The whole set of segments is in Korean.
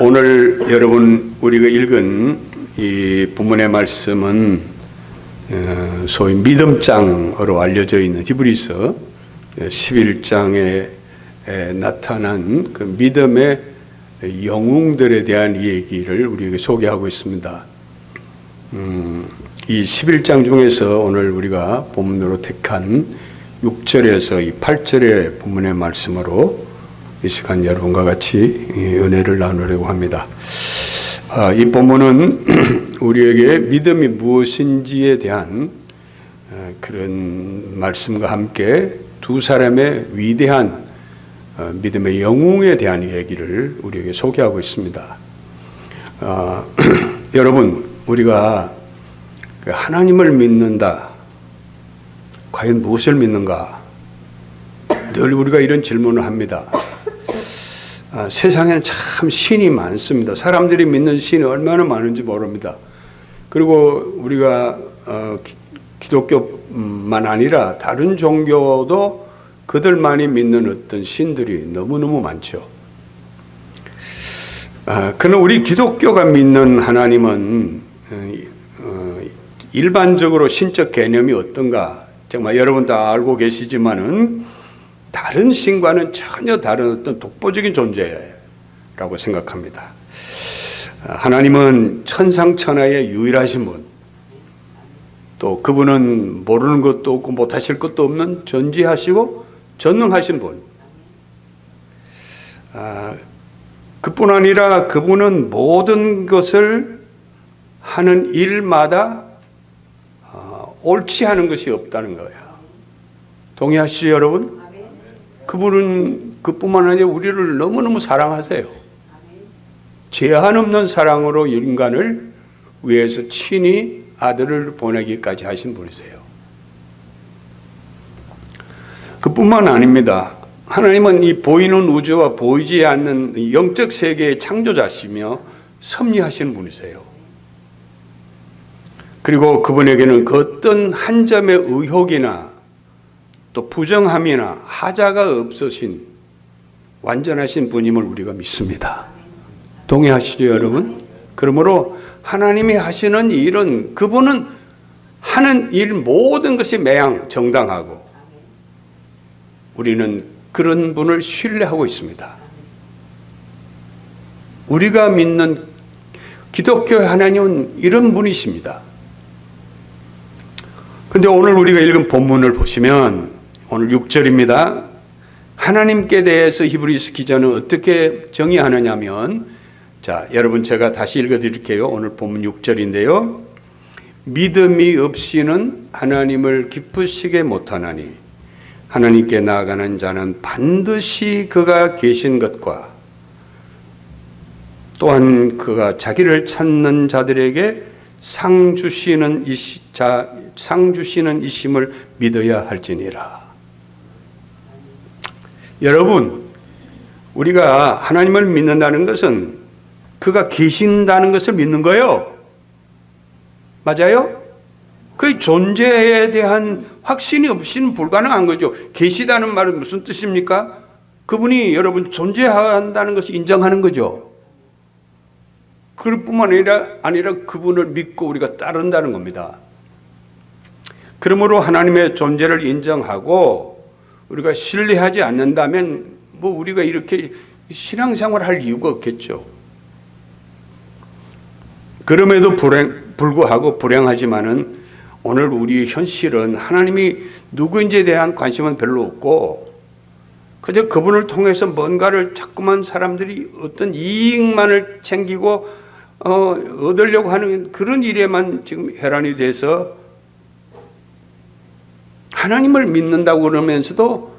오늘 여러분 우리가 읽은 이 본문의 말씀은 소위 믿음장으로 알려져 있는 히브리서 11장에 나타난 그 믿음의 영웅들에 대한 얘기를 우리에게 소개하고 있습니다. 이 11장 중에서 오늘 우리가 본문으로 택한 6절에서 이 8절의 본문의 말씀으로 이 시간 여러분과 같이 은혜를 나누려고 합니다. 이 본문은 우리에게 믿음이 무엇인지에 대한 그런 말씀과 함께 두 사람의 위대한 믿음의 영웅에 대한 얘기를 우리에게 소개하고 있습니다. 여러분, 우리가 하나님을 믿는다. 과연 무엇을 믿는가? 늘 우리가 이런 질문을 합니다. 세상에는 참 신이 많습니다. 사람들이 믿는 신이 얼마나 많은지 모릅니다. 그리고 우리가 기독교만 아니라 다른 종교도 그들만이 믿는 어떤 신들이 너무너무 많죠. 그러나 우리 기독교가 믿는 하나님은 일반적으로 신적 개념이 어떤가? 정말 여러분 다 알고 계시지만은 다른 신과는 전혀 다른 어떤 독보적인 존재라고 생각합니다. 하나님은 천상천하의 유일하신 분, 또 그분은 모르는 것도 없고 못하실 것도 없는 전지하시고 전능하신 분. 그뿐 아니라 그분은 모든 것을 하는 일마다 옳지 않은 것이 없다는 거예요. 동의하시죠, 여러분? 그분은 그뿐만 아니라 우리를 너무너무 사랑하세요. 제한 없는 사랑으로 인간을 위해서 친히 아들을 보내기까지 하신 분이세요. 그뿐만 아닙니다. 하나님은 이 보이는 우주와 보이지 않는 영적 세계의 창조자시며 섭리하시는 분이세요. 그리고 그분에게는 그 어떤 한 점의 의혹이나 또 부정함이나 하자가 없으신 완전하신 분임을 우리가 믿습니다. 동의하시죠, 여러분? 그러므로 하나님이 하시는 일은 그분은 하는 일 모든 것이 매양 정당하고 우리는 그런 분을 신뢰하고 있습니다. 우리가 믿는 기독교의 하나님은 이런 분이십니다. 그런데 오늘 우리가 읽은 본문을 보시면 오늘 6절입니다. 하나님께 대해서 히브리서 기자는 어떻게 정의하느냐면, 자, 여러분 제가 다시 읽어드릴게요. 오늘 본문 6절인데요. 믿음이 없이는 하나님을 기쁘시게 못하나니 하나님께 나아가는 자는 반드시 그가 계신 것과 또한 그가 자기를 찾는 자들에게 상 주시는 이심을 믿어야 할지니라. 여러분, 우리가 하나님을 믿는다는 것은 그가 계신다는 것을 믿는 거예요. 맞아요? 그 존재에 대한 확신이 없이는 불가능한 거죠. 계시다는 말은 무슨 뜻입니까? 그분이 여러분 존재한다는 것을 인정하는 거죠. 그럴 뿐만 아니라 그분을 믿고 우리가 따른다는 겁니다. 그러므로 하나님의 존재를 인정하고 우리가 신뢰하지 않는다면 뭐 우리가 이렇게 신앙생활을 할 이유가 없겠죠. 그럼에도 불구하고 불행하지만은 오늘 우리 현실은 하나님이 누구인지에 대한 관심은 별로 없고 그저 그분을 통해서 뭔가를 자꾸만 사람들이 어떤 이익만을 챙기고 얻으려고 하는 그런 일에만 지금 혈안이 돼서 하나님을 믿는다고 그러면서도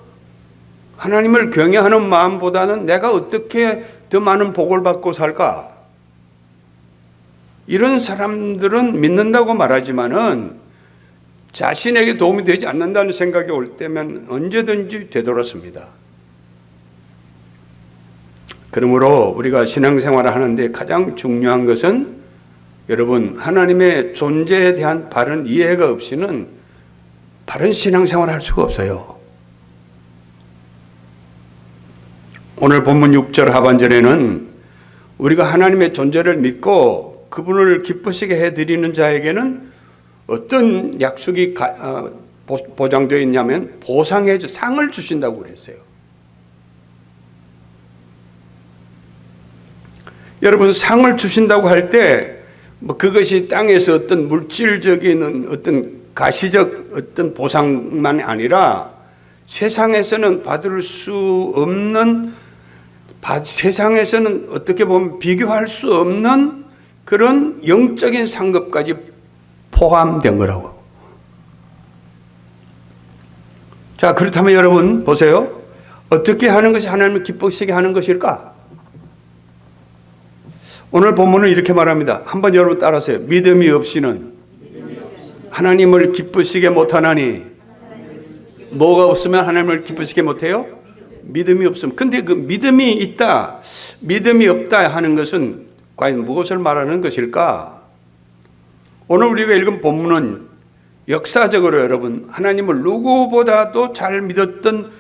하나님을 경외하는 마음보다는 내가 어떻게 더 많은 복을 받고 살까? 이런 사람들은 믿는다고 말하지만은 자신에게 도움이 되지 않는다는 생각이 올 때면 언제든지 되돌았습니다. 그러므로 우리가 신앙생활을 하는데 가장 중요한 것은 여러분 하나님의 존재에 대한 바른 이해가 없이는 바른 신앙생활을 할 수가 없어요. 오늘 본문 6절 하반절에는 우리가 하나님의 존재를 믿고 그분을 기쁘시게 해드리는 자에게는 어떤 약속이 보장되어 있냐면 상을 주신다고 그랬어요. 여러분, 상을 주신다고 할 때 그것이 땅에서 어떤 물질적인 어떤 가시적 어떤 보상만 아니라 세상에서는 받을 수 없는, 세상에서는 어떻게 보면 비교할 수 없는 그런 영적인 상급까지 포함된 거라고. 자, 그렇다면 여러분 보세요. 어떻게 하는 것이 하나님을 기쁘시게 하는 것일까? 오늘 본문은 이렇게 말합니다. 한번 여러분 따라하세요. 믿음이 없이는 하나님을 기쁘시게 못하나니. 뭐가 없으면 하나님을 기쁘시게 못해요? 믿음이 없으면. 근데 그 믿음이 있다, 믿음이 없다 하는 것은 과연 무엇을 말하는 것일까? 오늘 우리가 읽은 본문은 역사적으로 여러분 하나님을 누구보다도 잘 믿었던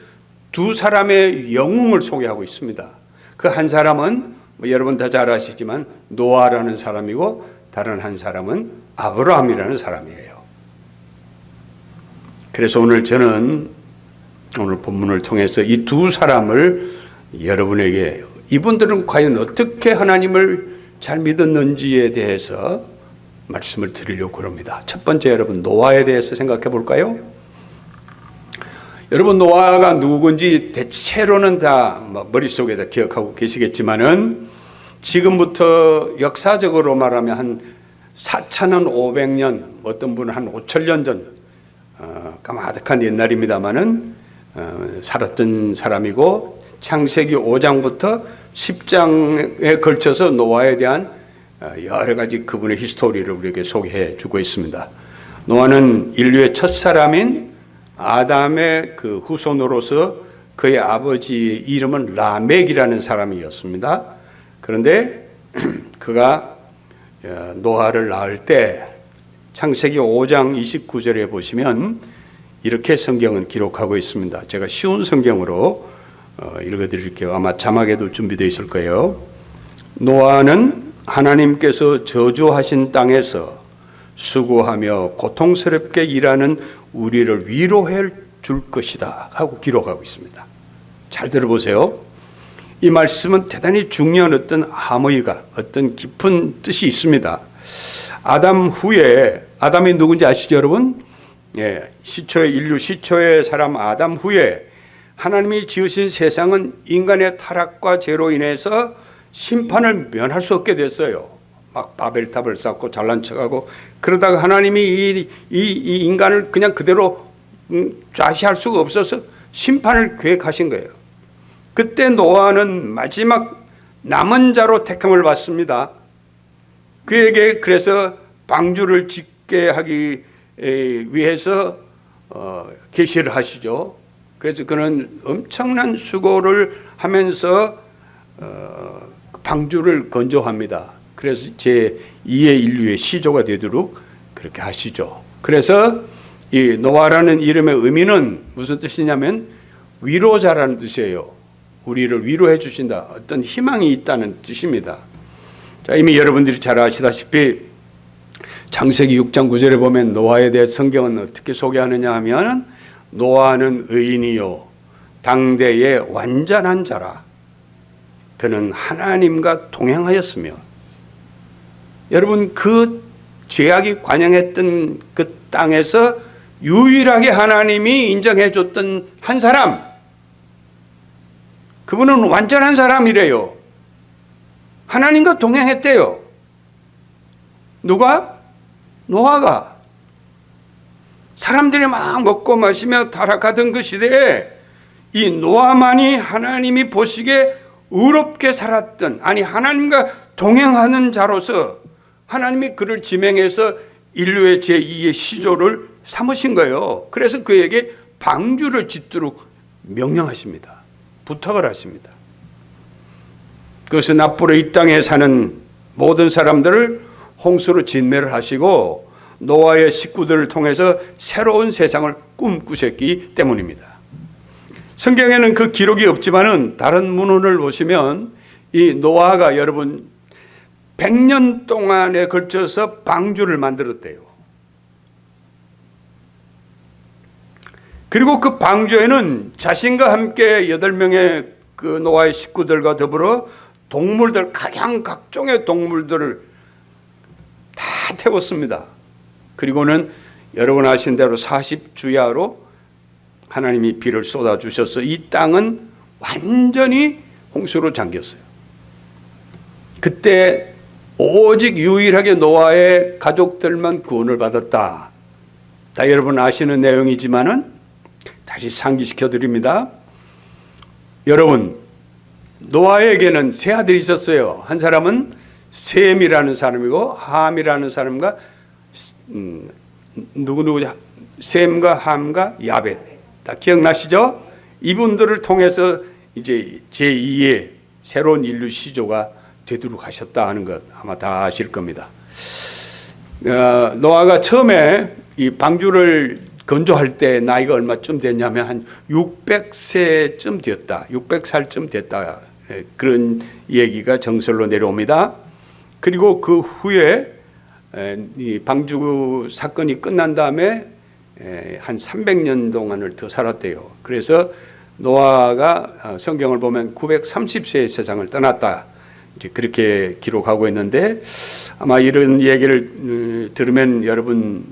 두 사람의 영웅을 소개하고 있습니다. 그 한 사람은 여러분 다 잘 아시지만 노아라는 사람이고, 다른 한 사람은 아브라함이라는 사람이에요. 그래서 오늘 저는 오늘 본문을 통해서 이 두 사람을 여러분에게, 이분들은 과연 어떻게 하나님을 잘 믿었는지에 대해서 말씀을 드리려고 합니다. 첫 번째, 여러분 노아에 대해서 생각해 볼까요? 여러분, 노아가 누군지 대체로는 다 머릿속에다 기억하고 계시겠지만은, 지금부터 역사적으로 말하면 한 4,500년, 어떤 분은 한 5,000년 전, 까마득한 옛날입니다마는 살았던 사람이고, 창세기 5장부터 10장에 걸쳐서 노아에 대한 여러 가지 그분의 히스토리를 우리에게 소개해 주고 있습니다. 노아는 인류의 첫 사람인 아담의 그 후손으로서 그의 아버지의 이름은 라멕이라는 사람이었습니다. 그런데 그가 노아를 낳을 때 창세기 5장 29절에 보시면 이렇게 성경은 기록하고 있습니다. 제가 쉬운 성경으로 읽어드릴게요. 아마 자막에도 준비되어 있을 거예요. 노아는 하나님께서 저주하신 땅에서 수고하며 고통스럽게 일하는 우리를 위로해 줄 것이다 하고 기록하고 있습니다. 잘 들어보세요. 이 말씀은 대단히 중요한 어떤 함의가, 어떤 깊은 뜻이 있습니다. 아담 후에, 아담이 누군지 아시죠 여러분? 인류 시초의 사람 아담 후에 하나님이 지으신 세상은 인간의 타락과 죄로 인해서 심판을 면할 수 없게 됐어요. 막 바벨탑을 쌓고 잘난 척하고, 그러다가 하나님이 이 인간을 그냥 그대로 좌시할 수가 없어서 심판을 계획하신 거예요. 그때 노아는 마지막 남은 자로 택함을 받습니다. 그에게 그래서 방주를 짓게 하기 위해서 계시를 하시죠. 그래서 그는 엄청난 수고를 하면서 방주를 건조합니다. 그래서 제2의 인류의 시조가 되도록 그렇게 하시죠. 그래서 이 노아라는 이름의 의미는 무슨 뜻이냐면 위로자라는 뜻이에요. 우리를 위로해 주신다, 어떤 희망이 있다는 뜻입니다. 자, 이미 여러분들이 잘 아시다시피 창세기 6장 9절에 보면 노아에 대해 성경은 어떻게 소개하느냐 하면, 노아는 의인이요 당대의 완전한 자라. 그는 하나님과 동행하였으며. 여러분, 그 죄악이 관영했던 그 땅에서 유일하게 하나님이 인정해 줬던 한 사람, 그분은 완전한 사람이래요. 하나님과 동행했대요. 누가? 노아가. 사람들이 막 먹고 마시며 타락하던 그 시대에 이 노아만이 하나님이 보시기에 의롭게 살았던, 아니 하나님과 동행하는 자로서 하나님이 그를 지명해서 인류의 제2의 시조를 삼으신 거예요. 그래서 그에게 방주를 짓도록 명령하십니다. 부탁을 하십니다. 그것은 앞으로 이 땅에 사는 모든 사람들을 홍수로 진멸을 하시고 노아의 식구들을 통해서 새로운 세상을 꿈꾸셨기 때문입니다. 성경에는 그 기록이 없지만은 다른 문헌을 보시면 이 노아가 여러분 100년 동안에 걸쳐서 방주를 만들었대요. 그리고 그 방주에는 자신과 함께 8명의 그 노아의 식구들과 더불어 동물들, 각양각종의 동물들을 다 태웠습니다. 그리고는 여러분 아신 대로 40주야로 하나님이 비를 쏟아주셔서 이 땅은 완전히 홍수로 잠겼어요. 그때 오직 유일하게 노아의 가족들만 구원을 받았다. 다 여러분 아시는 내용이지만은 다시 상기시켜 드립니다. 여러분, 노아에게는 세 아들이 있었어요. 한 사람은 셈이라는 사람이고 함이라는 사람과 누구누구냐? 셈과 함과 야벳. 다 기억나시죠? 이분들을 통해서 이제 제2의 새로운 인류 시조가 되도록 하셨다 하는 것 아마 다 아실 겁니다. 노아가 처음에 이 방주를 건조할 때 나이가 얼마쯤 됐냐면 한 600세쯤 되었다. 600살쯤 됐다. 그런 얘기가 정설로 내려옵니다. 그리고 그 후에 이 방주 사건이 끝난 다음에 한 300년 동안을 더 살았대요. 그래서 노아가 성경을 보면 930세의 세상을 떠났다. 이제 그렇게 기록하고 있는데 아마 이런 얘기를 들으면 여러분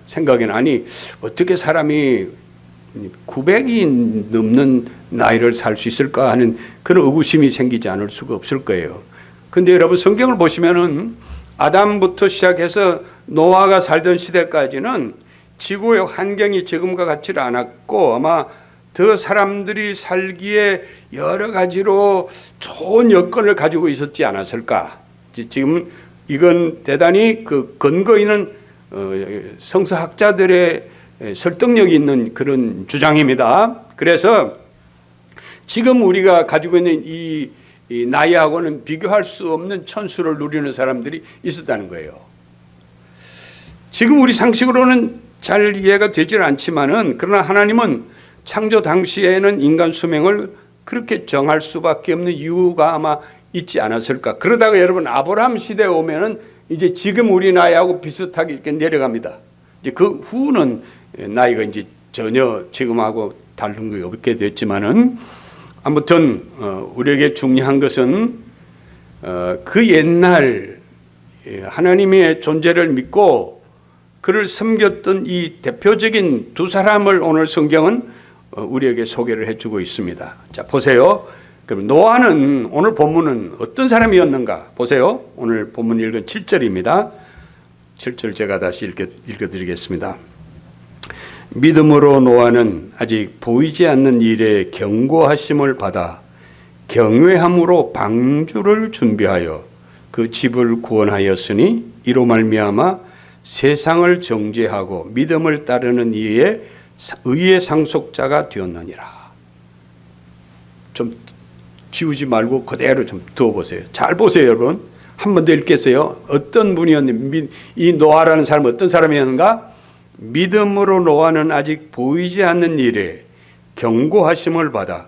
생각에는 아니 어떻게 사람이 900이 넘는 나이를 살 수 있을까 하는 그런 의구심이 생기지 않을 수가 없을 거예요. 근데 여러분 성경을 보시면은 아담부터 시작해서 노아가 살던 시대까지는 지구의 환경이 지금과 같지 않았고 아마 더 사람들이 살기에 여러 가지로 좋은 여건을 가지고 있었지 않았을까. 지금 이건 대단히 그 근거 있는 성서학자들의 설득력이 있는 그런 주장입니다. 그래서 지금 우리가 가지고 있는 이 나이하고는 비교할 수 없는 천수를 누리는 사람들이 있었다는 거예요. 지금 우리 상식으로는 잘 이해가 되질 않지만은 그러나 하나님은 창조 당시에는 인간 수명을 그렇게 정할 수밖에 없는 이유가 아마 있지 않았을까. 그러다가 여러분 아브라함 시대에 오면은 이제 지금 우리 나이하고 비슷하게 이렇게 내려갑니다. 이제 그 후는 나이가 이제 전혀 지금하고 다른 게 없게 됐지만은 아무튼 우리에게 중요한 것은 그 옛날 하나님의 존재를 믿고 그를 섬겼던 이 대표적인 두 사람을 오늘 성경은 우리에게 소개를 해주고 있습니다. 자, 보세요. 그럼 노아는 오늘 본문은 어떤 사람이었는가? 보세요. 오늘 본문 읽은 7절입니다. 7절 제가 다시 읽어드리겠습니다. 믿음으로 노아는 아직 보이지 않는 일에 경고하심을 받아 경외함으로 방주를 준비하여 그 집을 구원하였으니 이로 말미암아 세상을 정죄하고 믿음을 따르는 이에 의의 상속자가 되었느니라. 좀 지우지 말고 그대로 좀 두어보세요. 잘 보세요, 여러분. 한 번 더 읽겠어요. 어떤 분이었는지, 이 노아라는 사람은 어떤 사람이었는가? 믿음으로 노아는 아직 보이지 않는 일에 경고하심을 받아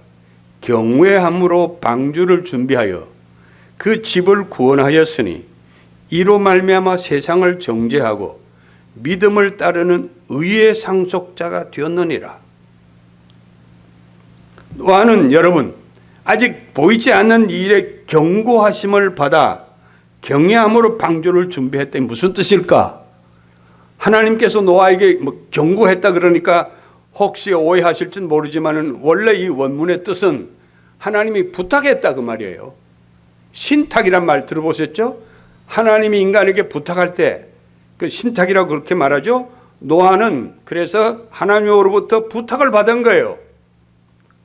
경외함으로 방주를 준비하여 그 집을 구원하였으니 이로 말미암아 세상을 정죄하고 믿음을 따르는 의의 상속자가 되었느니라. 노아는 여러분 아직 보이지 않는 일에 경고하심을 받아 경외함으로 방주를 준비했더니 무슨 뜻일까? 하나님께서 노아에게 경고했다 그러니까 혹시 오해하실진 모르지만은 원래 이 원문의 뜻은 하나님이 부탁했다 그 말이에요. 신탁이란 말 들어보셨죠? 하나님이 인간에게 부탁할 때 그 신탁이라고 그렇게 말하죠. 노아는 그래서 하나님으로부터 부탁을 받은 거예요.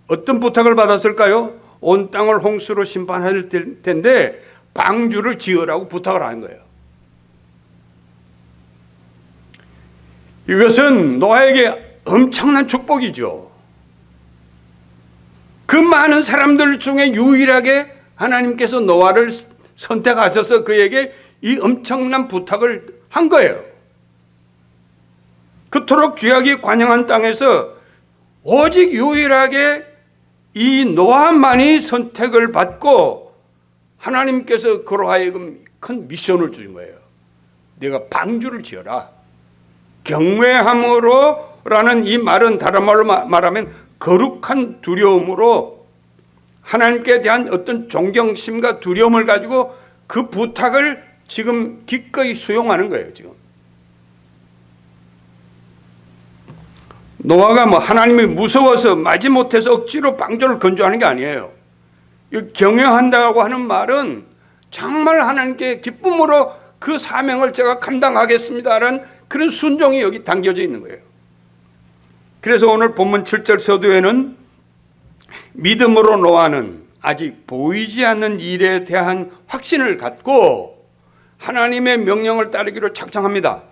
어떤 부탁을 받았을까요? 온 땅을 홍수로 심판할 텐데 방주를 지으라고 부탁을 한 거예요. 이것은 노아에게 엄청난 축복이죠. 그 많은 사람들 중에 유일하게 하나님께서 노아를 선택하셔서 그에게 이 엄청난 부탁을 한 거예요. 그토록 죄악이 관영한 땅에서 오직 유일하게 이 노아만이 선택을 받고 하나님께서 그로 하여금 큰 미션을 주신 거예요. 내가 방주를 지어라. 경외함으로라는 이 말은 다른 말로 말하면 거룩한 두려움으로 하나님께 대한 어떤 존경심과 두려움을 가지고 그 부탁을 지금 기꺼이 수용하는 거예요. 지금 노아가 뭐 하나님이 무서워서 마지못해서 억지로 방주를 건조하는 게 아니에요. 경외한다고 하는 말은 정말 하나님께 기쁨으로 그 사명을 제가 감당하겠습니다라는 그런 순종이 여기 담겨져 있는 거예요. 그래서 오늘 본문 7절 서두에는 믿음으로 노아는 아직 보이지 않는 일에 대한 확신을 갖고 하나님의 명령을 따르기로 작정합니다.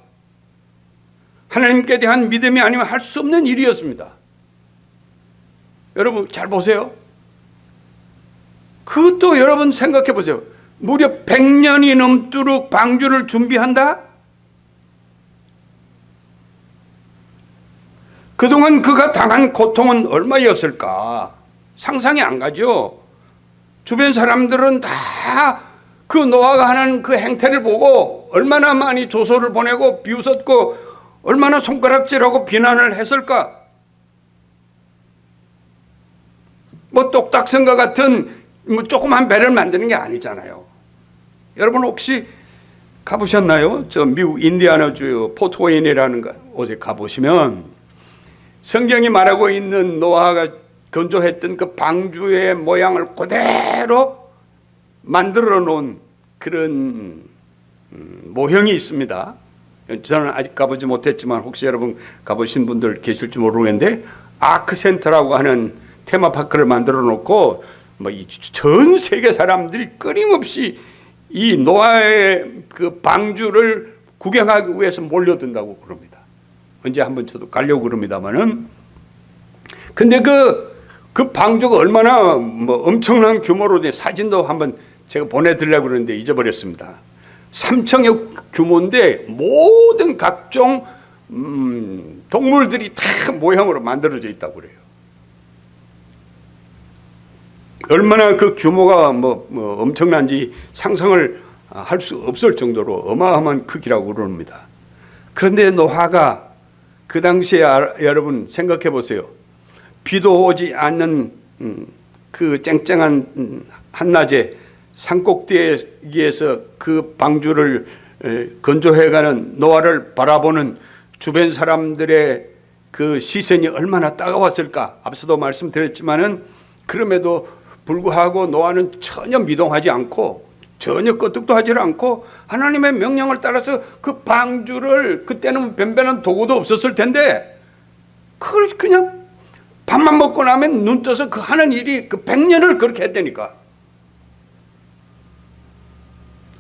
하나님께 대한 믿음이 아니면 할 수 없는 일이었습니다. 여러분 잘 보세요. 그것도 여러분 생각해 보세요. 무려 100년이 넘도록 방주를 준비한다? 그동안 그가 당한 고통은 얼마였을까? 상상이 안 가죠. 주변 사람들은 다 그 노아가 하는 그 행태를 보고 얼마나 많이 조소를 보내고 비웃었고 얼마나 손가락질하고 비난을 했을까? 뭐 똑딱선과 같은 뭐 조그만 배를 만드는 게 아니잖아요. 여러분 혹시 가보셨나요? 저 미국 인디아나주 포트웨인이라는 곳에 가보시면 성경이 말하고 있는 노아가 건조했던 그 방주의 모양을 그대로 만들어 놓은 그런 모형이 있습니다. 저는 아직 가보지 못했지만 혹시 여러분 가보신 분들 계실지 모르겠는데 아크센터라고 하는 테마파크를 만들어 놓고 뭐 전 세계 사람들이 끊임없이 이 노아의 그 방주를 구경하기 위해서 몰려든다고 그럽니다. 언제 한번 저도 가려고 그럽니다만은 근데 그 방주가 얼마나 뭐 엄청난 규모로 된 사진도 한번 제가 보내드리려고 그러는데 잊어버렸습니다. 3층의 규모인데 모든 각종 동물들이 다 모형으로 만들어져 있다고 그래요. 얼마나 그 규모가 뭐 엄청난지 상상을 할 수 없을 정도로 어마어마한 크기라고 그럽니다. 그런데 노아가 그 당시에 여러분 생각해 보세요. 비도 오지 않는 그 쨍쨍한 한낮에 산꼭대기에서 그 방주를 건조해가는 노아를 바라보는 주변 사람들의 그 시선이 얼마나 따가웠을까. 앞서도 말씀드렸지만은 그럼에도 불구하고 노아는 전혀 미동하지 않고 전혀 끄떡도 하지 않고 하나님의 명령을 따라서 그 방주를 그때는 변변한 도구도 없었을 텐데 그걸 그냥 밥만 먹고 나면 눈 떠서 그 하는 일이 그 100년을 그렇게 했다니까.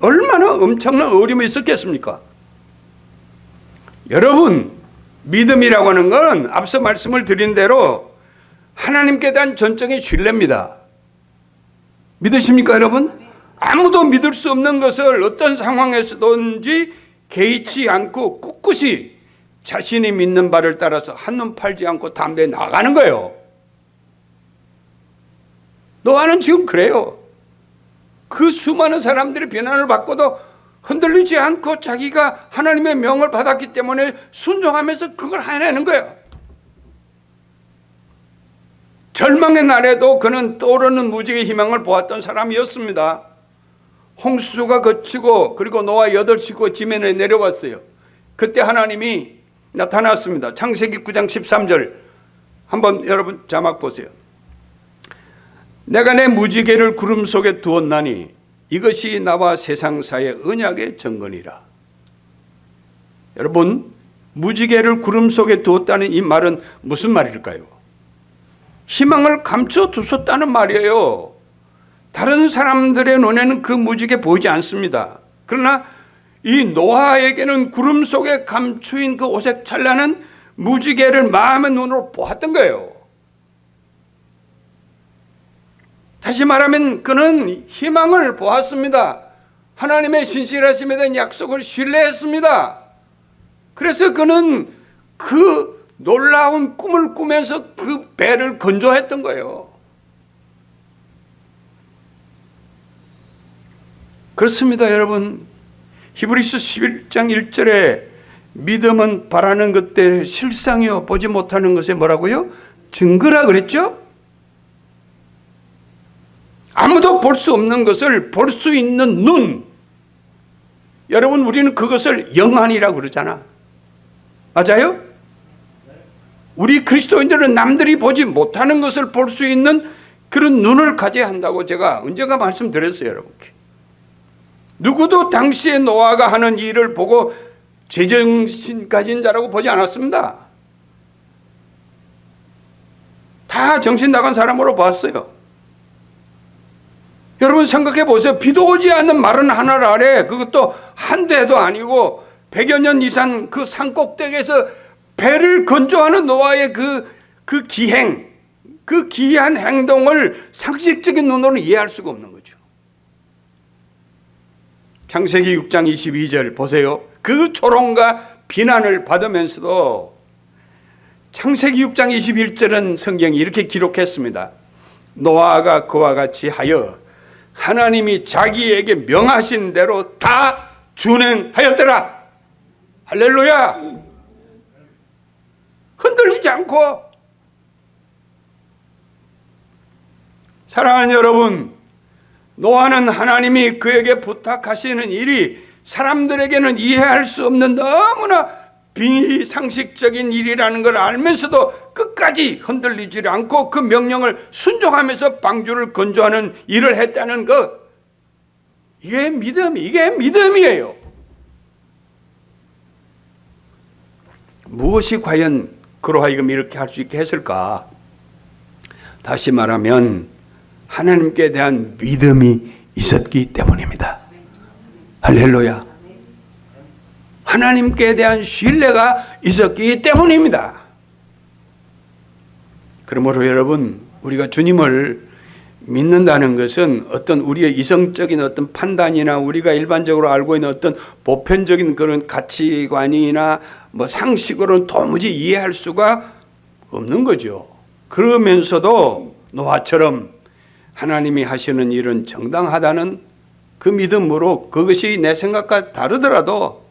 얼마나 엄청난 어려움이 있었겠습니까? 여러분 믿음이라고 하는 건 앞서 말씀을 드린 대로 하나님께 대한 전적인 신뢰입니다. 믿으십니까 여러분? 아무도 믿을 수 없는 것을 어떤 상황에서든지 개의치 않고 꿋꿋이 자신이 믿는 바를 따라서 한눈 팔지 않고 담대히 나가는 거예요. 노아는 지금 그래요. 그 수많은 사람들이 비난을 받고도 흔들리지 않고 자기가 하나님의 명을 받았기 때문에 순종하면서 그걸 해내는 거예요. 절망의 날에도 그는 떠오르는 무지개 희망을 보았던 사람이었습니다. 홍수가 거치고 그리고 노아 8식구 지면에 내려왔어요. 그때 하나님이 나타났습니다. 창세기 9장 13절 한번 여러분 자막 보세요. 내가 내 무지개를 구름 속에 두었나니 이것이 나와 세상 사이의 언약의 증거니라. 여러분 무지개를 구름 속에 두었다는 이 말은 무슨 말일까요? 희망을 감춰두셨다는 말이에요. 다른 사람들의 눈에는 그 무지개 보이지 않습니다. 그러나 이 노아에게는 구름 속에 감추인 그 오색 찬란한 무지개를 마음의 눈으로 보았던 거예요. 다시 말하면 그는 희망을 보았습니다. 하나님의 신실하심에 대한 약속을 신뢰했습니다. 그래서 그는 그 놀라운 꿈을 꾸면서 그 배를 건조했던 거예요. 그렇습니다, 여러분. 히브리서 11장 1절에 믿음은 바라는 것들 실상이요 보지 못하는 것에 뭐라고요? 증거라 그랬죠? 아무도 볼 수 없는 것을 볼 수 있는 눈. 여러분, 우리는 그것을 영안이라고 그러잖아. 맞아요? 우리 그리스도인들은 남들이 보지 못하는 것을 볼 수 있는 그런 눈을 가져야 한다고 제가 언젠가 말씀드렸어요, 여러분께. 누구도 당시에 노아가 하는 일을 보고 제정신 가진 자라고 보지 않았습니다. 다 정신 나간 사람으로 봤어요. 여러분 생각해 보세요. 비도 오지 않는 마른 하늘 아래, 그것도 한두 해도 아니고 100여 년 이상 그 산꼭대기에서 배를 건조하는 노아의 그 기행, 그 기이한 행동을 상식적인 눈으로는 이해할 수가 없는 거죠. 창세기 6장 22절 보세요. 그 조롱과 비난을 받으면서도 창세기 6장 21절은 성경이 이렇게 기록했습니다. 노아가 그와 같이 하여 하나님이 자기에게 명하신 대로 다 준행하였더라. 할렐루야. 흔들리지 않고. 사랑하는 여러분, 노아는 하나님이 그에게 부탁하시는 일이 사람들에게는 이해할 수 없는 너무나 비상식적인 일이라는 걸 알면서도 끝까지 흔들리지 않고 그 명령을 순종하면서 방주를 건조하는 일을 했다는 것, 이게 믿음이에요. 무엇이 과연 그로 하여금 이렇게 할 수 있게 했을까? 다시 말하면 하나님께 대한 믿음이 있었기 때문입니다. 할렐루야. 하나님께 대한 신뢰가 있었기 때문입니다. 그러므로 여러분, 우리가 주님을 믿는다는 것은 어떤 우리의 이성적인 어떤 판단이나 우리가 일반적으로 알고 있는 어떤 보편적인 그런 가치관이나 뭐 상식으로는 도무지 이해할 수가 없는 거죠. 그러면서도 노아처럼 하나님이 하시는 일은 정당하다는 그 믿음으로 그것이 내 생각과 다르더라도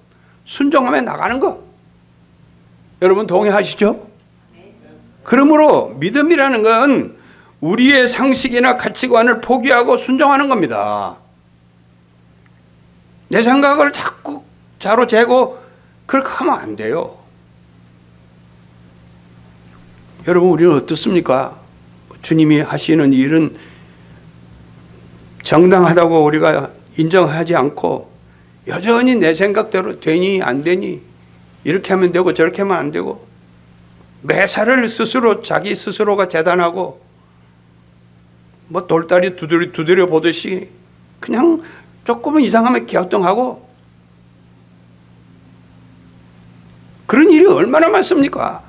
순종하며 나가는 거. 여러분 동의하시죠? 그러므로 믿음이라는 건 우리의 상식이나 가치관을 포기하고 순종하는 겁니다. 내 생각을 자꾸 자로 재고 그렇게 하면 안 돼요. 여러분, 우리는 어떻습니까? 주님이 하시는 일은 정당하다고 우리가 인정하지 않고 여전히 내 생각대로 되니 안 되니, 이렇게 하면 되고 저렇게 하면 안 되고, 매사를 스스로 자기 스스로가 재단하고 뭐 돌다리 두드려 보듯이 그냥 조금은 이상하면 갸우뚱하고, 그런 일이 얼마나 많습니까?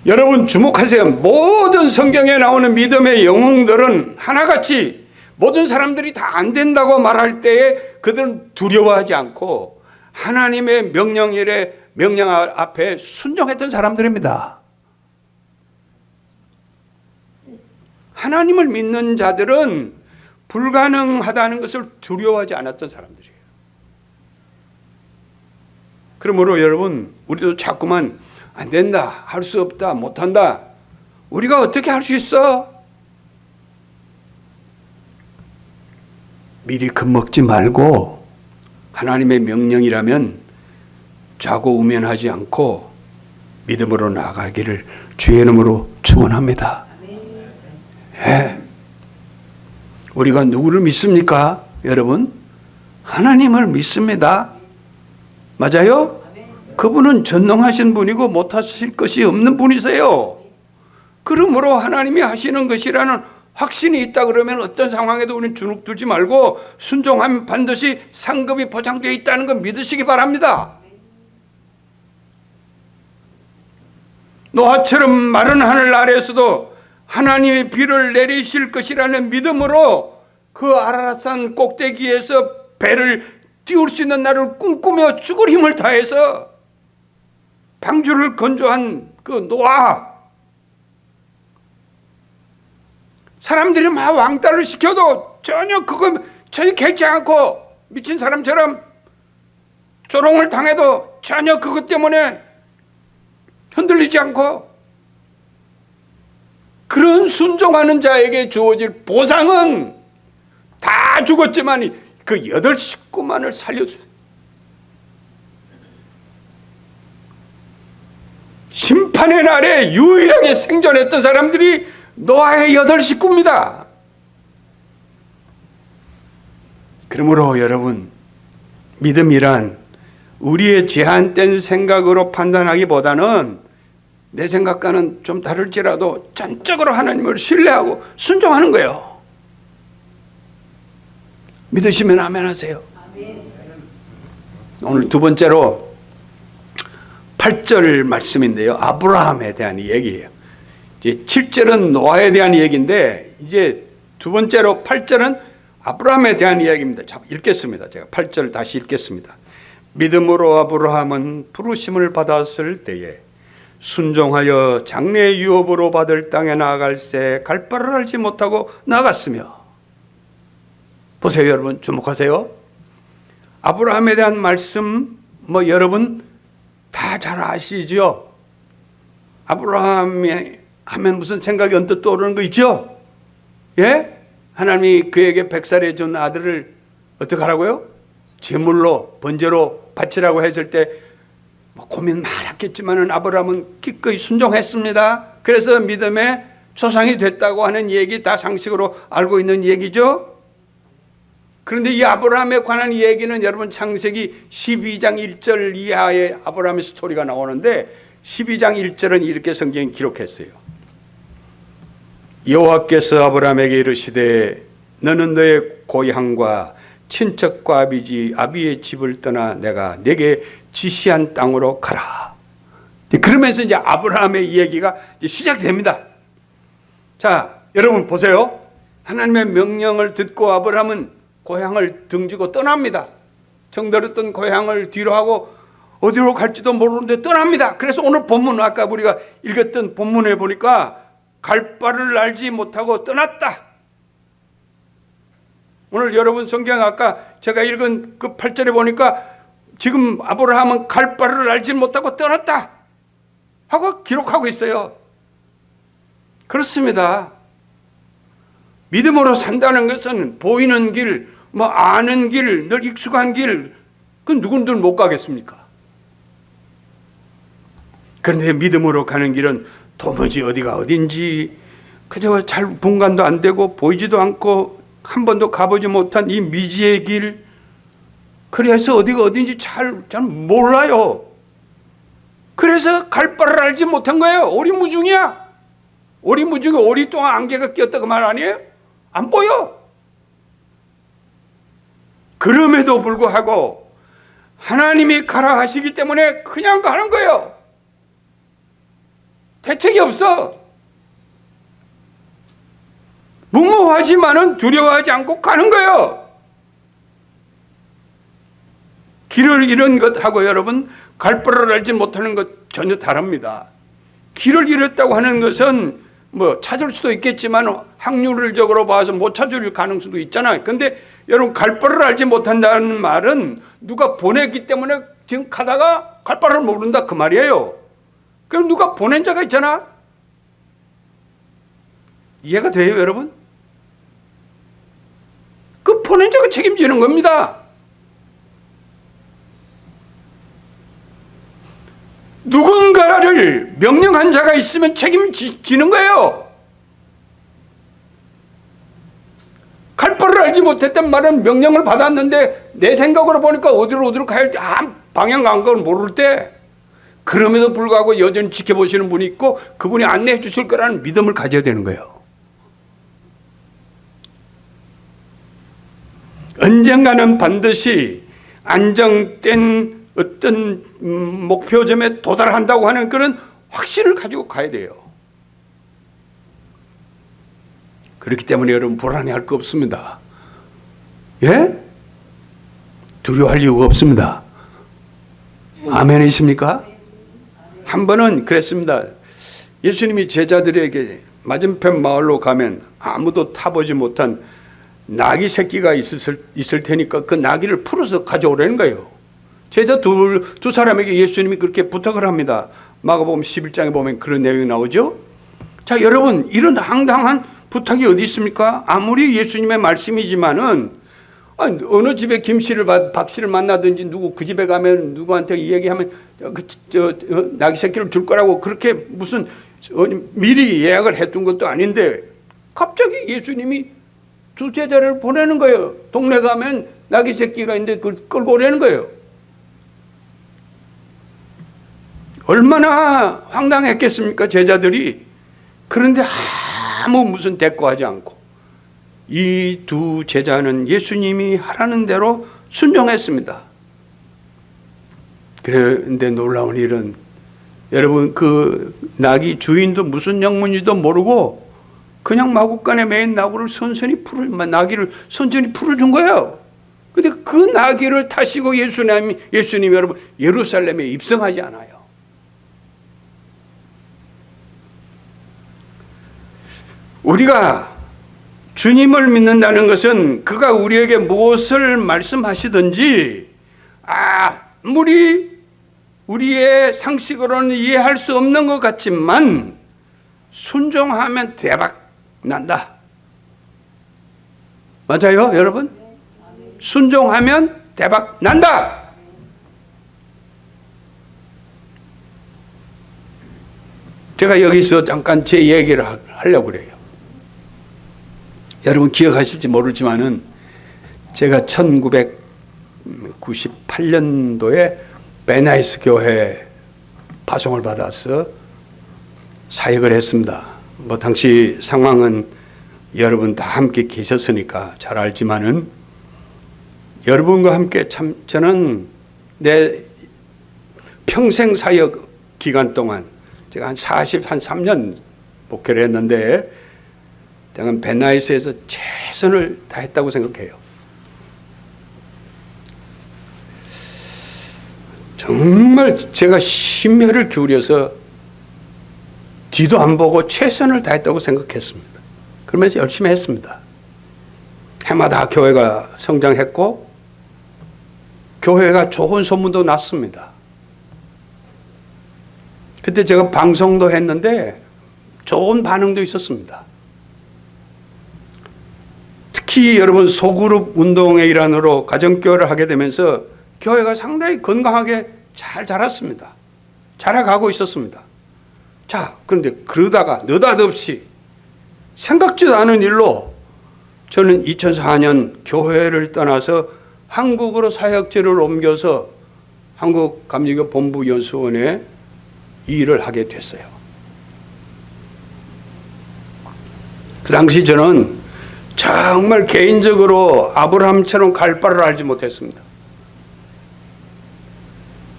여러분 주목하세요. 모든 성경에 나오는 믿음의 영웅들은 하나같이 모든 사람들이 다 안 된다고 말할 때에 그들은 두려워하지 않고 하나님의 명령 앞에 순종했던 사람들입니다. 하나님을 믿는 자들은 불가능하다는 것을 두려워하지 않았던 사람들이에요. 그러므로 여러분, 우리도 자꾸만 안 된다, 할 수 없다, 못한다, 우리가 어떻게 할 수 있어? 미리 겁먹지 말고 하나님의 명령이라면 좌고우면하지 않고 믿음으로 나아가기를 주의 이름으로 축원합니다. 예. 우리가 누구를 믿습니까? 여러분, 하나님을 믿습니다. 맞아요? 그분은 전능하신 분이고 못하실 것이 없는 분이세요. 그러므로 하나님이 하시는 것이라는 확신이 있다 그러면 어떤 상황에도 우리는 주눅 들지 말고 순종하면 반드시 상급이 보장되어 있다는 걸 믿으시기 바랍니다. 노아처럼 마른 하늘 아래에서도 하나님의 비를 내리실 것이라는 믿음으로 그 아라랏산 꼭대기에서 배를 띄울 수 있는 날을 꿈꾸며 죽을 힘을 다해서 방주를 건조한 그 노아, 사람들이 막 왕따를 시켜도 전혀 개의치 않고 미친 사람처럼 조롱을 당해도 전혀 그것 때문에 흔들리지 않고, 그런 순종하는 자에게 주어질 보상은 다 죽었지만 그 8 식구만을 살려줘요. 심판의 날에 유일하게 생존했던 사람들이 노아의 8 식구입니다. 그러므로 여러분, 믿음이란 우리의 제한된 생각으로 판단하기보다는 내 생각과는 좀 다를지라도 전적으로 하나님을 신뢰하고 순종하는 거예요. 믿으시면 아멘 하세요. 오늘 두 번째로 8절 말씀인데요, 아브라함에 대한 얘기예요. 이제 7절은 노아에 대한 얘기인데, 이제 두 번째로 8절은 아브라함에 대한 이야기입니다. 자, 읽겠습니다. 제가 8절 다시 읽겠습니다. 믿음으로 아브라함은 부르심을 받았을 때에 순종하여 장래 유업으로 받을 땅에 나아갈새 갈 바를 알지 못하고 나갔으며. 보세요, 여러분, 주목하세요. 아브라함에 대한 말씀 여러분 다 잘 아시죠? 아브라함이 하면 무슨 생각이 언뜻 떠오르는 거 있죠? 예? 하나님이 그에게 100살에 준 아들을 어떻게 하라고요? 제물로, 번제로 바치라고 했을 때 고민 많았겠지만은 아브라함은 기꺼이 순종했습니다. 그래서 믿음의 조상이 됐다고 하는 얘기 다 상식으로 알고 있는 얘기죠. 그런데 이 아브라함에 관한 얘기는 여러분 창세기 12장 1절 이하의 아브라함의 스토리가 나오는데, 12장 1절은 이렇게 성경이 기록했어요. 여호와께서 아브라함에게 이르시되 너는 너의 고향과 친척과 아비의 집을 떠나 내가 내게 지시한 땅으로 가라. 그러면서 이제 아브라함의 이야기가 시작이 됩니다. 자, 여러분 보세요. 하나님의 명령을 듣고 아브라함은 고향을 등지고 떠납니다. 정들었던 고향을 뒤로 하고 어디로 갈지도 모르는데 떠납니다. 그래서 오늘 본문, 아까 우리가 읽었던 본문에 보니까 갈 바를 알지 못하고 떠났다. 오늘 여러분 성경 아까 제가 읽은 그 8절에 보니까 지금 아브라함은 갈 바를 알지 못하고 떠났다 하고 기록하고 있어요. 그렇습니다. 믿음으로 산다는 것은 보이는 길, 아는 길, 늘 익숙한 길, 그 누군들 못 가겠습니까? 그런데 믿음으로 가는 길은 도무지 어디가 어딘지 그저 잘 분간도 안 되고 보이지도 않고 한 번도 가보지 못한 이 미지의 길, 그래서 어디가 어딘지 잘 몰라요. 그래서 갈 바를 알지 못한 거예요. 오리무중이야. 오리무중에 오리 동안 안개가 꼈다 그 말 아니에요? 안 보여. 그럼에도 불구하고 하나님이 가라 하시기 때문에 그냥 가는 거예요. 대책이 없어. 무모하지만은 두려워하지 않고 가는 거예요. 길을 잃은 것하고 여러분 갈 바를 알지 못하는 것 전혀 다릅니다. 길을 잃었다고 하는 것은 찾을 수도 있겠지만 확률적으로 봐서 못 찾을 가능성도 있잖아요. 근데 여러분 갈 바를 알지 못한다는 말은 누가 보냈기 때문에 지금 가다가 갈 바를 모른다 그 말이에요. 그럼 누가 보낸 자가 있잖아. 이해가 돼요, 여러분? 그 보낸 자가 책임지는 겁니다. 누군가를 명령한 자가 있으면 책임지는 거예요. 갈 바를 알지 못했단 말은 명령을 받았는데 내 생각으로 보니까 어디로 가야 할지 방향 감각을 모를 때, 그럼에도 불구하고 여전히 지켜보시는 분이 있고 그분이 안내해 주실 거라는 믿음을 가져야 되는 거예요. 언젠가는 반드시 안정된 어떤 목표점에 도달한다고 하는 그런 확신을 가지고 가야 돼요. 그렇기 때문에 여러분 불안해할 거 없습니다. 예? 두려워할 이유가 없습니다. 아멘이십니까? 한 번은 그랬습니다. 예수님이 제자들에게 맞은편 마을로 가면 아무도 타보지 못한 나귀 새끼가 있을 테니까 그 나귀를 풀어서 가져오라는 거예요. 제자 두 사람에게 예수님이 그렇게 부탁을 합니다. 마가복음 11장에 보면 그런 내용이 나오죠. 자, 여러분, 이런 황당한 부탁이 어디 있습니까? 아무리 예수님의 말씀이지만은 어느 집에 김 씨를 박 씨를 만나든지 누구 그 집에 가면 누구한테 얘기하면 나귀 새끼를 줄 거라고 그렇게 무슨 미리 예약을 해둔 것도 아닌데 갑자기 예수님이 두 제자를 보내는 거예요. 동네 가면 나귀 새끼가 있는데 그걸 끌고 오라는 거예요. 얼마나 황당했겠습니까, 제자들이. 그런데 아무 무슨 대꾸하지 않고 이 두 제자는 예수님이 하라는 대로 순종했습니다. 그런데 놀라운 일은 여러분, 그 나귀 주인도 무슨 영문인지도 모르고 그냥 마구간에 매인 나귀를 천천히 풀어준 거예요. 근데 그 나귀를 타시고 예수님이 여러분 예루살렘에 입성하지 않아요. 우리가 주님을 믿는다는 것은 그가 우리에게 무엇을 말씀하시든지 아무리 우리의 상식으로는 이해할 수 없는 것 같지만 순종하면 대박 난다. 맞아요, 여러분? 순종하면 대박 난다. 제가 여기서 잠깐 제 얘기를 하려고 그래요. 여러분 기억하실지 모르지만은 제가 1998년도에 베나이스 교회 파송을 받아서 사역을 했습니다. 뭐 당시 상황은 여러분 다 함께 계셨으니까 잘 알지만은 여러분과 함께 참 저는 내 평생 사역 기간 동안 제가 한 3년 목회를 했는데 제가 베나이스에서 최선을 다했다고 생각해요. 정말 제가 심혈을 기울여서 뒤도 안 보고 최선을 다했다고 생각했습니다. 그러면서 열심히 했습니다. 해마다 교회가 성장했고 교회가 좋은 소문도 났습니다. 그때 제가 방송도 했는데 좋은 반응도 있었습니다. 특히 여러분 소그룹 운동의 일환으로 가정교회를 하게 되면서 교회가 상당히 건강하게 잘 자랐습니다. 자라가고 있었습니다. 자, 그런데 그러다가 느닷없이 생각지도 않은 일로 저는 2004년 교회를 떠나서 한국으로 사역지를 옮겨서 한국감리교 본부연수원에 일을 하게 됐어요. 그 당시 저는 정말 개인적으로 아브라함처럼 갈 바를 알지 못했습니다.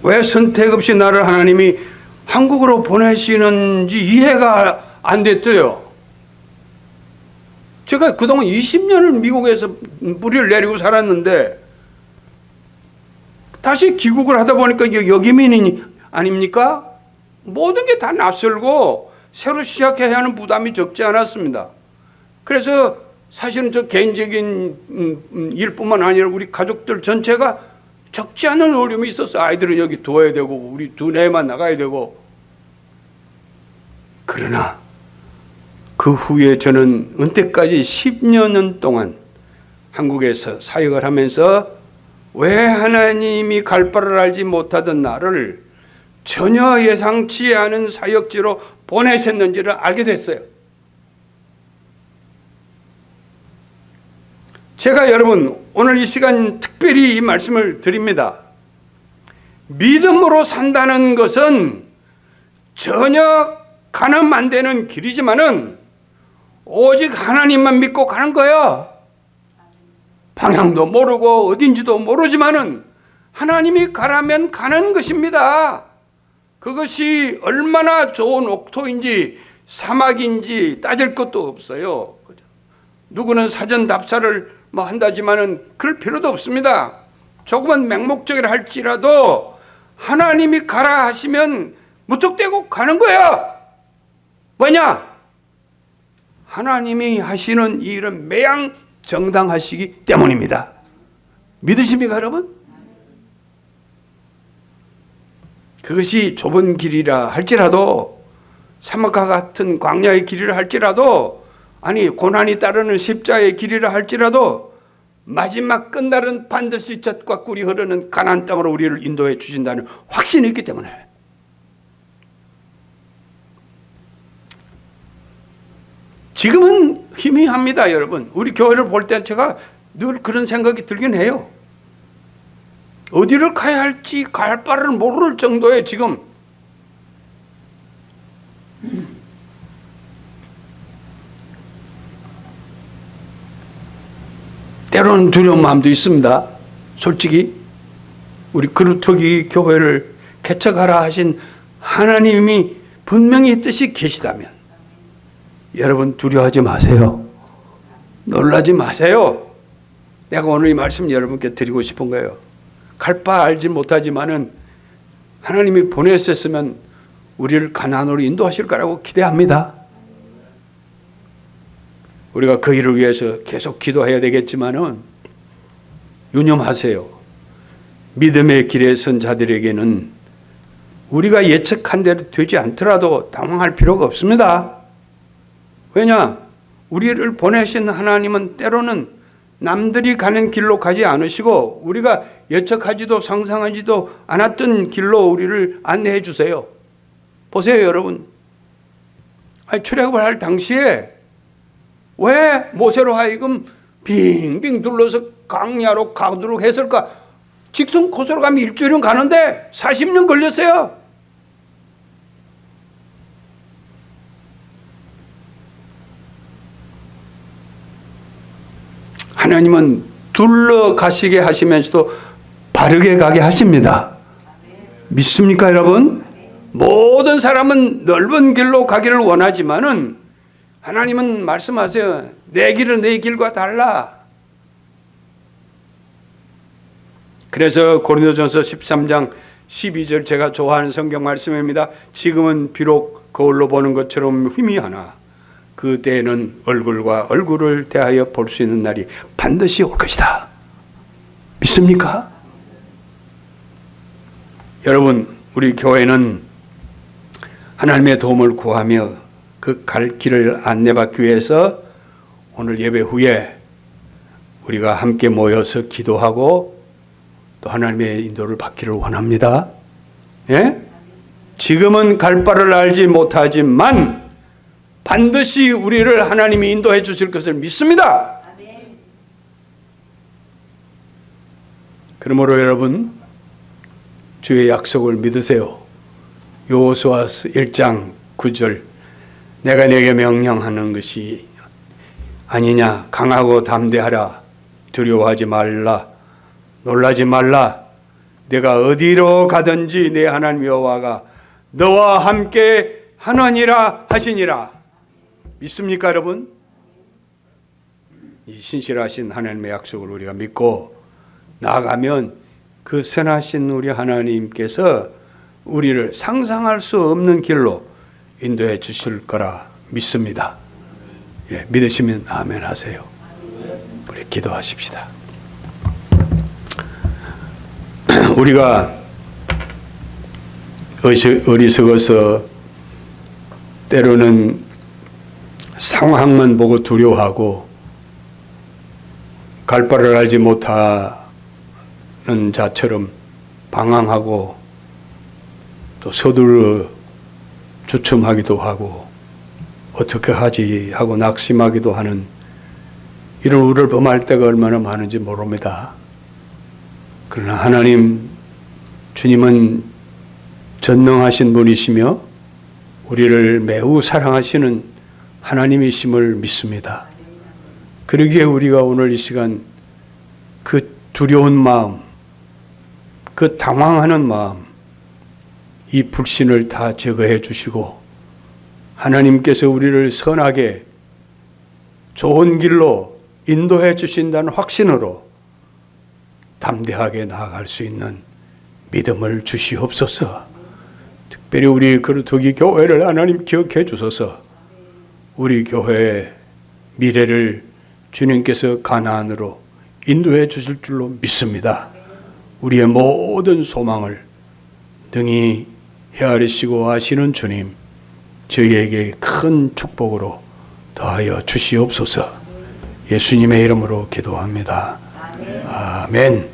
왜 선택 없이 나를 하나님이 한국으로 보내시는지 이해가 안 됐어요. 제가 그동안 20년을 미국에서 뿌리를 내리고 살았는데 다시 귀국을 하다 보니까 여기민이 아닙니까? 모든 게 다 낯설고 새로 시작해야 하는 부담이 적지 않았습니다. 그래서 사실은 저 개인적인 일뿐만 아니라 우리 가족들 전체가 적지 않은 어려움이 있었어요. 아이들은 여기 두어야 되고 우리 두뇌만 나가야 되고. 그러나 그 후에 저는 은퇴까지 10년 동안 한국에서 사역을 하면서 왜 하나님이 갈 바를 알지 못하던 나를 전혀 예상치 않은 사역지로 보내셨는지를 알게 됐어요. 제가 여러분 오늘 이 시간 특별히 이 말씀을 드립니다. 믿음으로 산다는 것은 전혀 가늠 안 되는 길이지만은 오직 하나님만 믿고 가는 거예요. 방향도 모르고 어딘지도 모르지만은 하나님이 가라면 가는 것입니다. 그것이 얼마나 좋은 옥토인지 사막인지 따질 것도 없어요. 누구는 사전 답사를 한다지만은 그럴 필요도 없습니다. 조금은 맹목적이라 할지라도 하나님이 가라 하시면 무턱대고 가는 거야. 뭐냐? 하나님이 하시는 이 일은 매양 정당하시기 때문입니다. 믿으십니까, 여러분? 그것이 좁은 길이라 할지라도, 사막과 같은 광야의 길이라 할지라도, 아니 고난이 따르는 십자의 길이라 할지라도 마지막 끝날은 반드시 젖과 꿀이 흐르는 가나안 땅으로 우리를 인도해 주신다는 확신이 있기 때문에, 지금은 희미합니다. 여러분, 우리 교회를 볼 때 제가 늘 그런 생각이 들긴 해요. 어디를 가야 할지 갈 바를 모를 정도의 지금 때로는 두려운 마음도 있습니다. 솔직히 우리 그루터기 교회를 개척하라 하신 하나님이 분명히 뜻이 계시다면 여러분 두려워하지 마세요. 놀라지 마세요. 내가 오늘 이 말씀 여러분께 드리고 싶은 거예요. 갈 바 알지 못하지만은 하나님이 보내셨으면 우리를 가나안으로 인도하실 거라고 기대합니다. 우리가 그 일을 위해서 계속 기도해야 되겠지만은 유념하세요. 믿음의 길에 선 자들에게는 우리가 예측한 대로 되지 않더라도 당황할 필요가 없습니다. 왜냐? 우리를 보내신 하나님은 때로는 남들이 가는 길로 가지 않으시고 우리가 예측하지도 상상하지도 않았던 길로 우리를 안내해 주세요. 보세요, 여러분. 출애굽을 할 당시에 왜 모세로 하여금 빙빙 둘러서 광야로 가도록 했을까? 직선 코스로 가면 일주일은 가는데 40년 걸렸어요. 하나님은 둘러가시게 하시면서도 바르게 가게 하십니다. 믿습니까, 여러분? 모든 사람은 넓은 길로 가기를 원하지만은 하나님은 말씀하세요. 내 길은 내 길과 달라. 그래서 고린도전서 13장 12절 제가 좋아하는 성경 말씀입니다. 지금은 비록 거울로 보는 것처럼 희미하나 그때에는 얼굴과 얼굴을 대하여 볼 수 있는 날이 반드시 올 것이다. 믿습니까? 여러분, 우리 교회는 하나님의 도움을 구하며 그 갈 길을 안내받기 위해서 오늘 예배 후에 우리가 함께 모여서 기도하고 또 하나님의 인도를 받기를 원합니다. 예? 지금은 갈 바를 알지 못하지만 반드시 우리를 하나님이 인도해 주실 것을 믿습니다. 그러므로 여러분, 주의 약속을 믿으세요. 여호수아서 1장 9절 내가 네게 명령하는 것이 아니냐. 강하고 담대하라. 두려워하지 말라. 놀라지 말라. 내가 어디로 가든지 내 하나님 여호와가 너와 함께 하느니라 하시니라. 믿습니까, 여러분? 이 신실하신 하나님의 약속을 우리가 믿고 나아가면 그 선하신 우리 하나님께서 우리를 상상할 수 없는 길로 인도해 주실 거라 믿습니다. 예, 믿으시면 아멘 하세요. 우리 기도하십시다. 우리가 어리석어서 때로는 상황만 보고 두려워하고 갈 바를 알지 못하는 자처럼 방황하고 또 서둘러 주춤하기도 하고 어떻게 하지 하고 낙심하기도 하는 이런 우를 범할 때가 얼마나 많은지 모릅니다. 그러나 하나님, 주님은 전능하신 분이시며 우리를 매우 사랑하시는 하나님이심을 믿습니다. 그러기에 우리가 오늘 이 시간 그 두려운 마음, 그 당황하는 마음, 이 불신을 다 제거해 주시고 하나님께서 우리를 선하게 좋은 길로 인도해 주신다는 확신으로 담대하게 나아갈 수 있는 믿음을 주시옵소서. 특별히 우리 그루터기 교회를 하나님 기억해 주소서. 우리 교회의 미래를 주님께서 가나안으로 인도해 주실 줄로 믿습니다. 우리의 모든 소망을 능히 헤아리시고 아시는 주님, 저희에게 큰 축복으로 더하여 주시옵소서. 예수님의 이름으로 기도합니다. 아멘.